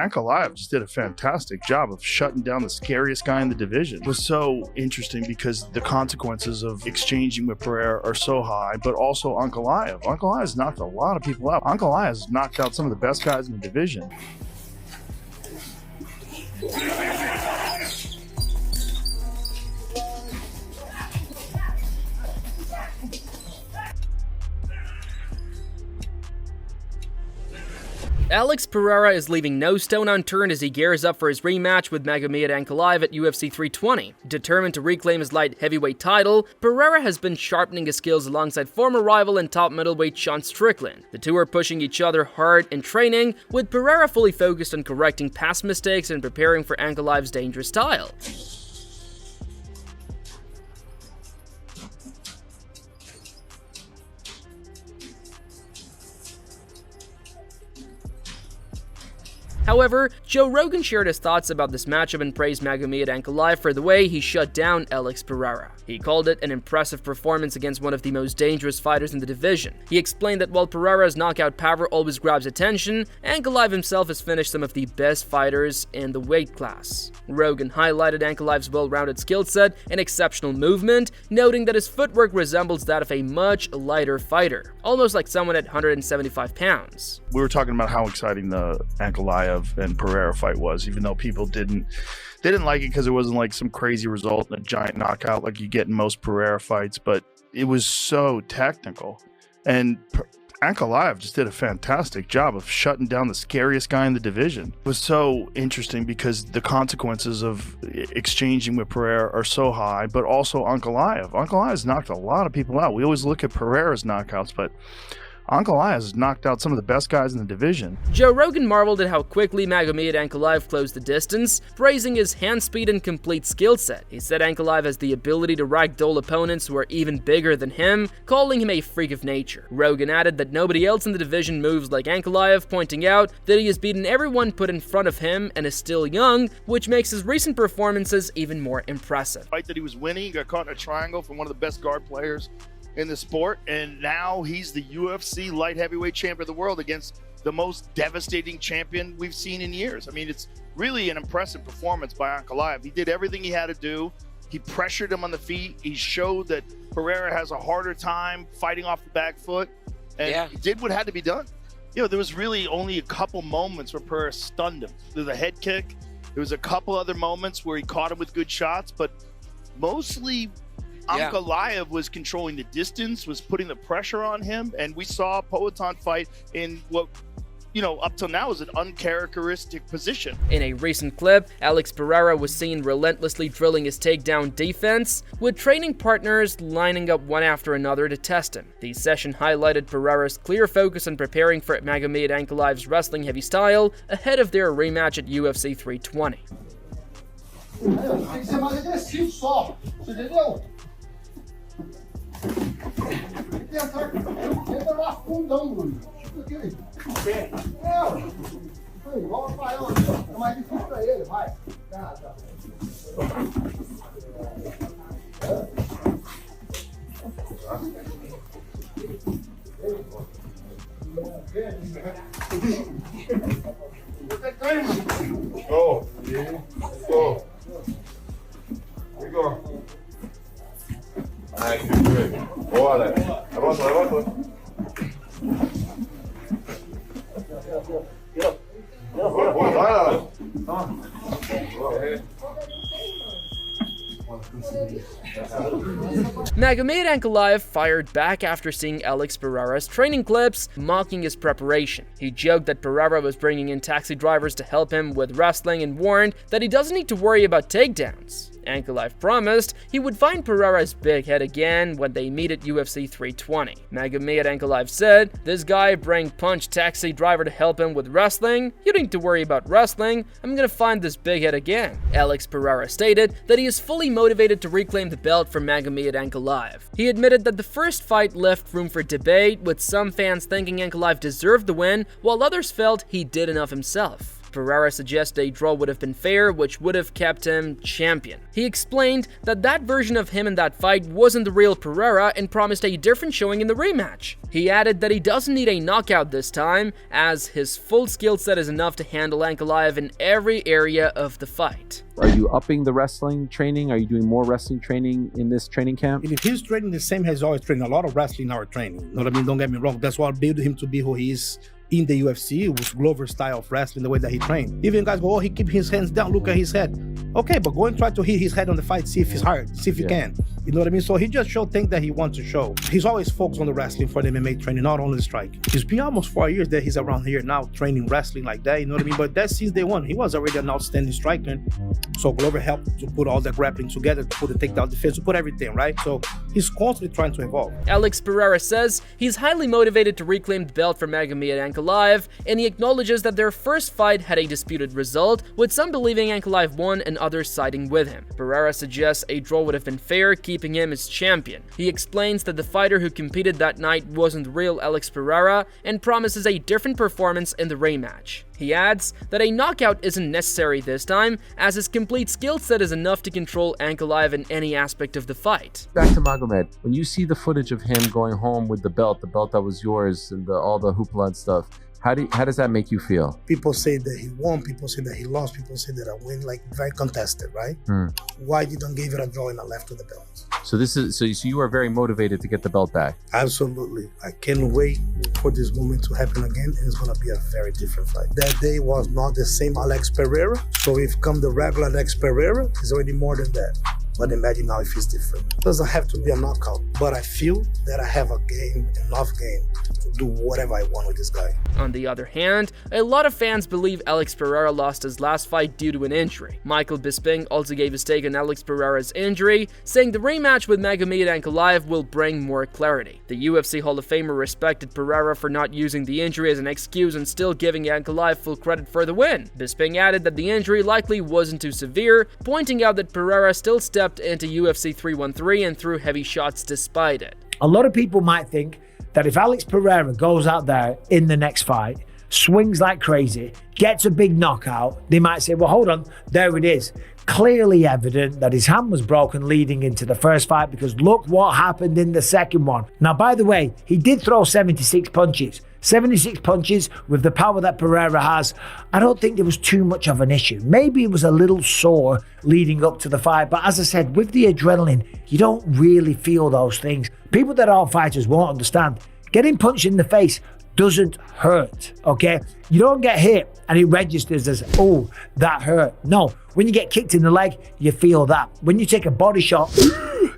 Ankalaev just did a fantastic job of shutting down the scariest guy in the division. It was so interesting because the consequences of exchanging with Pereira are so high, but also Ankalaev. Ankalaev has knocked a lot of people out. Ankalaev has knocked out some of the best guys in the division. Alex Pereira is leaving no stone unturned as he gears up for his rematch with Magomed Ankalaev at UFC 320. Determined to reclaim his light heavyweight title, Pereira has been sharpening his skills alongside former rival and top middleweight Sean Strickland. The two are pushing each other hard in training, with Pereira fully focused on correcting past mistakes and preparing for Ankalaev's dangerous style. However, Joe Rogan shared his thoughts about this matchup and praised Magomed Ankalaev for the way he shut down Alex Pereira. He called it an impressive performance against one of the most dangerous fighters in the division. He explained that while Pereira's knockout power always grabs attention, Ankalaev himself has finished some of the best fighters in the weight class. Rogan highlighted Ankalaev's well-rounded skill set and exceptional movement, noting that his footwork resembles that of a much lighter fighter, almost like someone at 175 pounds. We were talking about how exciting the Ankalaev and Pereira fight was, even though people didn't like it because it wasn't like some crazy result and a giant knockout like you get in most Pereira fights, but it was so technical. And Ankalaev just did a fantastic job of shutting down the scariest guy in the division. It was so interesting because the consequences of exchanging with Pereira are so high, but also Ankalaev. Ankalaev has knocked a lot of people out. We always look at Pereira's knockouts, but Ankalaev has knocked out some of the best guys in the division. Joe Rogan marveled at how quickly Magomed Ankalaev closed the distance, praising his hand speed and complete skill set. He said Ankalaev has the ability to ragdoll opponents who are even bigger than him, calling him a freak of nature. Rogan added that nobody else in the division moves like Ankalaev, pointing out that he has beaten everyone put in front of him and is still young, which makes his recent performances even more impressive. Fight that he was winning, he got caught in a triangle from one of the best guard players in the sport, and now he's the UFC light heavyweight champion of the world against the most devastating champion we've seen in years. I mean, it's really an impressive performance by Ankalaev. He did everything he had to do. He pressured him on the feet. He showed that Pereira has a harder time fighting off the back foot, and he did what had to be done. You know, there was really only a couple moments where Pereira stunned him. There was a head kick. There was a couple other moments where he caught him with good shots, but mostly Ankalaev was controlling the distance, was putting the pressure on him, and we saw Poatan fight in what, you know, up till now is an uncharacteristic position. In a recent clip, Alex Pereira was seen relentlessly drilling his takedown defense, with training partners lining up one after another to test him. The session highlighted Pereira's clear focus on preparing for Magomed Ankalaev's wrestling-heavy style ahead of their rematch at UFC 320. Tem que ser mais agressivo só, você entendeu? Entra lá fundão, Bruno. Pé. Não. Foi igual a Rafael aqui, ó. É mais difícil pra ele, vai. Tá. Go. Go. We go. Ai, que good. Bora. Levanta. Magomed Ankalaev fired back after seeing Alex Pereira's training clips, mocking his preparation. He joked that Pereira was bringing in taxi drivers to help him with wrestling and warned that he doesn't need to worry about takedowns. Ankalaev promised he would find Pereira's big head again when they meet at UFC 320. Magomed Ankalaev said, "This guy bring punch taxi driver to help him with wrestling. You don't need to worry about wrestling. I'm gonna find this big head again." Alex Pereira stated that he is fully motivated to reclaim the belt from Magomed Ankalaev. He admitted that the first fight left room for debate, with some fans thinking Ankalaev deserved the win, while others felt he did enough himself. Pereira suggested a draw would have been fair, which would have kept him champion. He explained that that version of him in that fight wasn't the real Pereira and promised a different showing in the rematch. He added that he doesn't need a knockout this time, as his full skill set is enough to handle Ankalaev in every area of the fight. Are you upping the wrestling training? Are you doing more wrestling training in this training camp? And if he's training the same as always training, a lot of wrestling in our training. You know what I mean? Don't get me wrong. That's what built him to be who he is in the UFC, with Glover's style of wrestling, the way that he trained. Even guys go, oh, he keep his hands down, look at his head. Okay, but go and try to hit his head on the fight, see if it's hard, see if you can. You know what I mean? So he just showed things that he wants to show. He's always focused on the wrestling for the MMA training, not only the striking. It's been almost 4 years that he's around here now training wrestling like that, you know what I mean? But that's since day one. He was already an outstanding striker. So Glover helped to put all the grappling together, to put the takedown defense, to put everything, right? So he's constantly trying to evolve. Alex Pereira says he's highly motivated to reclaim the belt from Magomed Ankalaev, and he acknowledges that their first fight had a disputed result, with some believing Ankalaev won and others siding with him. Pereira suggests a draw would have been fair, keeping him as champion. He explains that the fighter who competed that night wasn't the real Alex Pereira and promises a different performance in the rematch. He adds that a knockout isn't necessary this time, as his complete skill set is enough to control Ankalaev in any aspect of the fight. Back to Magomed. When you see the footage of him going home with the belt that was yours, and all the hoopla and stuff, how does that make you feel? People say that he won, people say that he lost, people say that I win, like very contested, right? Why you don't give it a draw and a left to the belt? So you are very motivated to get the belt back. Absolutely. I can't wait for this moment to happen again, and it's going to be a very different fight. That day was not the same Alex Pereira, so if come the regular Alex Pereira, it's already more than that. But imagine now if it's different. It doesn't have to be a knockout, but I feel that I have enough game to do whatever I want with this guy. On the other hand, a lot of fans believe Alex Pereira lost his last fight due to an injury. Michael Bisping also gave his take on Alex Pereira's injury, saying the rematch with Magomed Ankalaev will bring more clarity. The UFC Hall of Famer respected Pereira for not using the injury as an excuse and still giving Ankalaev full credit for the win. Bisping added that the injury likely wasn't too severe, pointing out that Pereira still stepped into UFC 313 and threw heavy shots despite it. A lot of people might think that if Alex Pereira goes out there in the next fight, swings like crazy, gets a big knockout, they might say, well, hold on, there it is. Clearly evident that his hand was broken leading into the first fight, because look what happened in the second one. Now, by the way, he did throw 76 punches. 76 punches with the power that Pereira has. I don't think there was too much of an issue. Maybe it was a little sore leading up to the fight, but as I said, with the adrenaline, you don't really feel those things. People that aren't fighters won't understand. Getting punched in the face doesn't hurt, okay? You don't get hit and it registers as, oh, that hurt. No, when you get kicked in the leg, you feel that. When you take a body shot,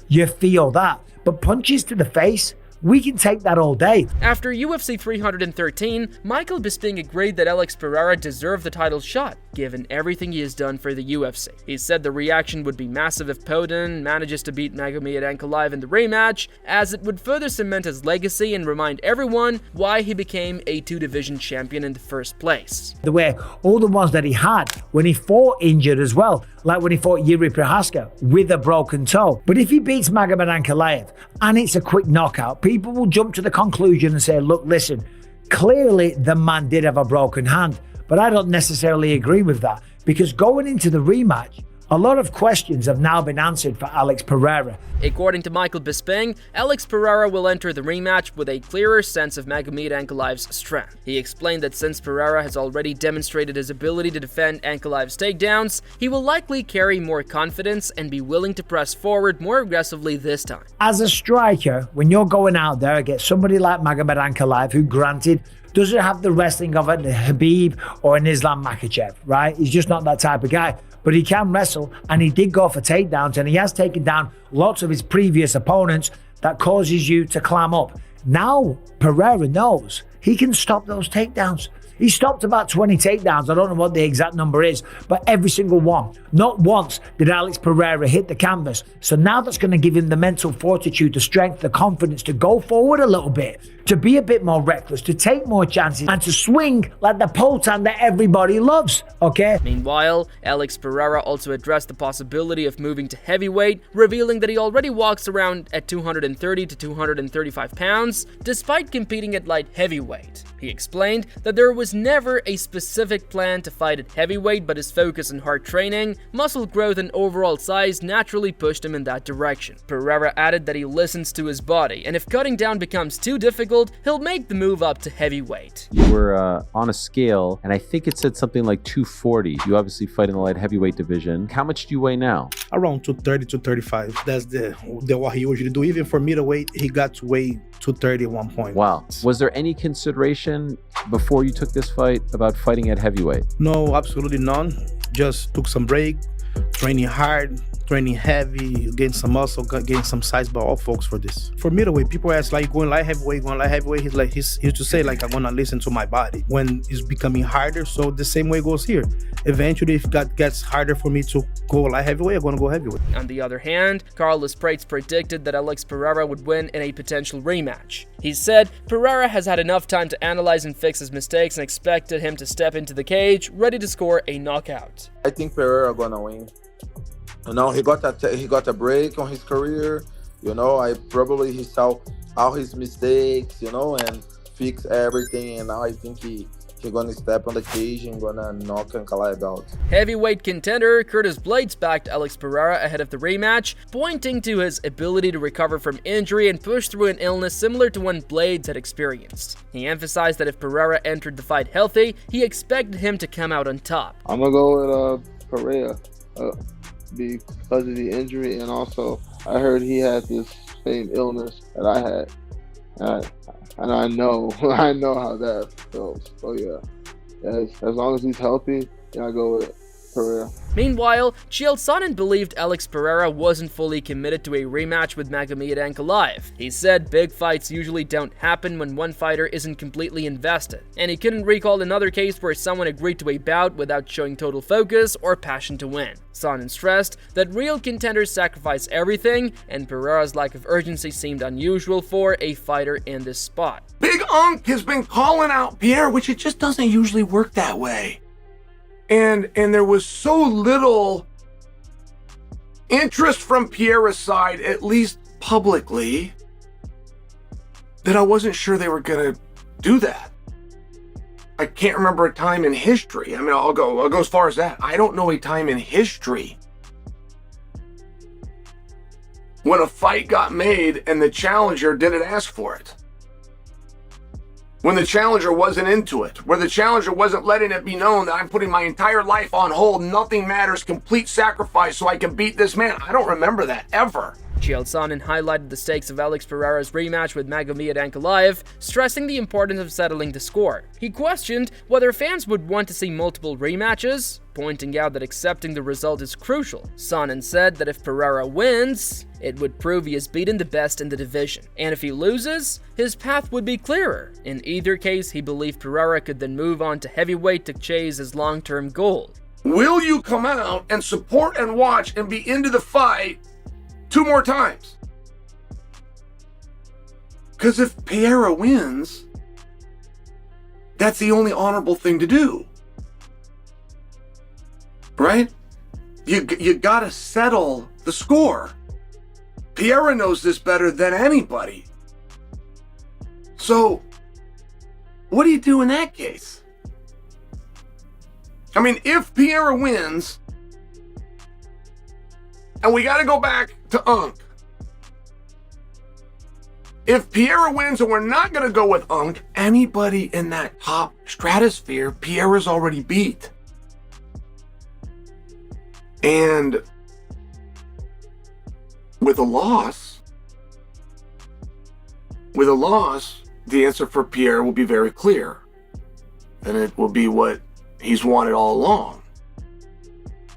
you feel that. But punches to the face, we can take that all day. After UFC 313, Michael Bisping agreed that Alex Pereira deserved the title shot, given everything he has done for the UFC. He said the reaction would be massive if Podin manages to beat Magomed Ankalaev in the rematch, as it would further cement his legacy and remind everyone why he became a two-division champion in the first place. The way all the ones that he had when he fought injured as well, like when he fought Yuri Prohaska with a broken toe. But if he beats Magomed Ankalaev and it's a quick knockout, people will jump to the conclusion and say, look, listen, clearly the man did have a broken hand. But I don't necessarily agree with that, because going into the rematch, a lot of questions have now been answered for Alex Pereira. According to Michael Bisping, Alex Pereira will enter the rematch with a clearer sense of Magomed Ankalaev's strength. He explained that since Pereira has already demonstrated his ability to defend Ankalaev's takedowns, he will likely carry more confidence and be willing to press forward more aggressively this time. As a striker, when you're going out there against somebody like Magomed Ankalaev, who granted doesn't have the wrestling of a Khabib or an Islam Makhachev, right? He's just not that type of guy. But he can wrestle, and he did go for takedowns, and he has taken down lots of his previous opponents that causes you to clam up. Now, Pereira knows he can stop those takedowns. He stopped about 20 takedowns. I don't know what the exact number is, but every single one. Not once did Alex Pereira hit the canvas. So now that's going to give him the mental fortitude, the strength, the confidence to go forward a little bit, to be a bit more reckless, to take more chances, and to swing like the Poltan that everybody loves, okay? Meanwhile, Alex Pereira also addressed the possibility of moving to heavyweight, revealing that he already walks around at 230 to 235 pounds, despite competing at light heavyweight. He explained that there was never a specific plan to fight at heavyweight, but his focus on hard training, muscle growth, and overall size naturally pushed him in that direction. Pereira added that he listens to his body, and if cutting down becomes too difficult, he'll make the move up to heavyweight. You were on a scale, and I think it said something like 240. You obviously fight in the light heavyweight division. How much do you weigh now? Around 230 to 35. That's the what he usually do. Even for middleweight, he got to weigh 230 at one point. Wow. Was there any consideration before you took this fight about fighting at heavyweight? No, absolutely none. Just took some break, training hard, training heavy, gain some muscle, gain some size, but all folks for this. For middleweight, people ask like going light heavyweight. He used to say like I'm gonna listen to my body when it's becoming harder. So the same way goes here. Eventually, if it gets harder for me to go light heavyweight, I'm gonna go heavyweight. On the other hand, Carlos Prates predicted that Alex Pereira would win in a potential rematch. He said Pereira has had enough time to analyze and fix his mistakes and expected him to step into the cage ready to score a knockout. I think Pereira gonna win. You know, he got a break on his career. You know, he saw all his mistakes, you know, and fix everything. And now I think he gonna step on the cage and gonna knock Ankalaev out. Heavyweight contender Curtis Blades backed Alex Pereira ahead of the rematch, pointing to his ability to recover from injury and push through an illness similar to one Blades had experienced. He emphasized that if Pereira entered the fight healthy, he expected him to come out on top. I'm gonna go with Pereira because of the injury, and also I heard he had this same illness that I had, and I know how that feels. So yeah, as long as he's healthy, yeah, I go with Pereira. Meanwhile, Chael Sonnen believed Alex Pereira wasn't fully committed to a rematch with Magomed Ankalaev. He said big fights usually don't happen when one fighter isn't completely invested, and he couldn't recall another case where someone agreed to a bout without showing total focus or passion to win. Sonnen stressed that real contenders sacrifice everything, and Pereira's lack of urgency seemed unusual for a fighter in this spot. Big Unk has been calling out Pierre, which it just doesn't usually work that way. And there was so little interest from Pereira's side, at least publicly, that I wasn't sure they were gonna do that. I can't remember a time in history. I mean, I'll go as far as that. I don't know a time in history when a fight got made and the challenger didn't ask for it. When the challenger wasn't into it, where the challenger wasn't letting it be known that I'm putting my entire life on hold, nothing matters, complete sacrifice so I can beat this man. I don't remember that, ever. Chael Sonnen highlighted the stakes of Alex Pereira's rematch with Magomed Ankalaev, stressing the importance of settling the score. He questioned whether fans would want to see multiple rematches, pointing out that accepting the result is crucial. Sonnen said that if Pereira wins, it would prove he has beaten the best in the division, and if he loses, his path would be clearer. In either case, he believed Pereira could then move on to heavyweight to chase his long-term goal. Will you come out and support and watch and be into the fight 2 more times? Because if Pereira wins, that's the only honorable thing to do. Right? You gotta settle the score. Pereira knows this better than anybody. So, what do you do in that case? I mean, if Pereira wins, and we gotta go back to Unk. If Pereira wins and we're not gonna go with Unk, anybody in that top stratosphere, Pereira's already beat. And with a loss, the answer for Pierre will be very clear. And it will be what he's wanted all along.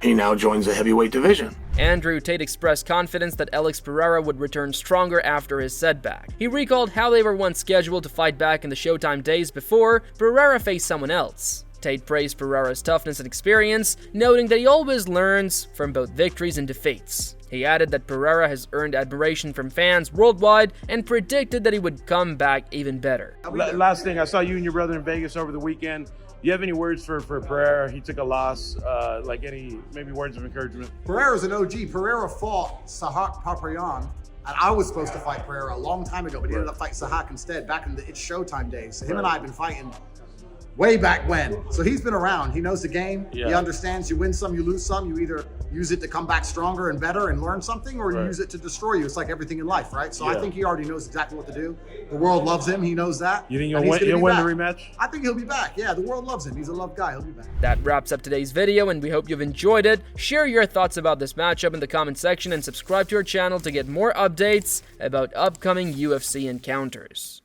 He now joins the heavyweight division. Andrew Tate expressed confidence that Alex Pereira would return stronger after his setback. He recalled how they were once scheduled to fight back in the Showtime days before Pereira faced someone else. Tate praised Pereira's toughness and experience, noting that he always learns from both victories and defeats. He added that Pereira has earned admiration from fans worldwide and predicted that he would come back even better. Last thing, I saw you and your brother in Vegas over the weekend. Do you have any words for Pereira? He took a loss, like any maybe words of encouragement? Pereira's an OG. Pereira fought Sahak Papayan, and I was supposed to fight Pereira a long time ago, but he ended up fighting Sahak instead back in the It's Showtime days. So him and I have been fighting way back when. So he's been around. He knows the game. Yeah. He understands you win some, you lose some. You either use it to come back stronger and better and learn something, or you use it to destroy you. It's like everything in life, right? So I think he already knows exactly what to do. The world loves him. He knows that. You think he'll win the rematch? I think he'll be back. Yeah, the world loves him. He's a loved guy. He'll be back. That wraps up today's video, and we hope you've enjoyed it. Share your thoughts about this matchup in the comment section and subscribe to our channel to get more updates about upcoming UFC encounters.